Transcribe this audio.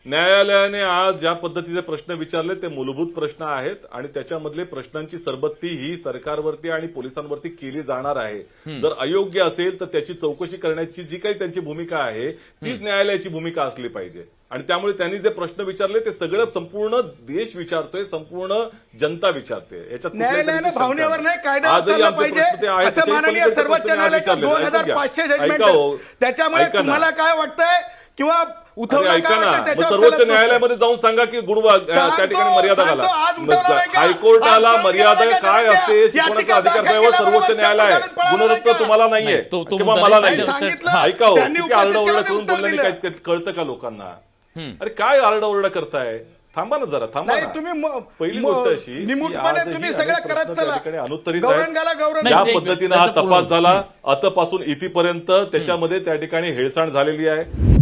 न्यायालयाने आज ज्या पद्धतीचे प्रश्न विचारले ते मूलभूत प्रश्न आहेत आणि त्याच्यामधले प्रश्नांची सरबत्ती ही सरकारवरती आणि पोलिसांवरती केली जाणार आहे। जर अयोग्य असेल तर त्याची चौकशी करण्याची जी काही त्यांची भूमिका आहे तीच न्यायालयाची भूमिका असली पाहिजे। आणि त्यामुळे त्यांनी जे प्रश्न विचारले ते सगळं संपूर्ण देश विचारतोय, संपूर्ण जनता विचारते। याच्यात न्यायालयाने भावनेवर नाही कायदा वाचला पाहिजे असं माननीय सर्वोच्च न्यायालयाचं 2500 जजमेंट त्याच्यामुळे तुम्हाला काय वाटतंय किंवा ऐका ना, सर्वोच्च न्यायालयामध्ये जाऊन सांगा की त्या ठिकाणी मर्यादा घाला। हायकोर्टाला मर्यादा काय असते शिकवण्याचा अधिकार सर्वोच्च न्यायालय गुणरत्न तुम्हाला नाहीये किंवा मला नाही। ऐका हो, किती आरडाओरडा करून बोलल्याने काय कळतं का लोकांना? अरे काय आरडाओरडा करताय? थांबा ना जरा, थांबा ना। पहिली गोष्ट अशी तुम्ही सगळं करत चला, अनुत्तरित ज्या पद्धतीने हा तपास झाला आतापासून इथेपर्यंत त्याच्यामध्ये त्या ठिकाणी हेळसांड झालेली आहे।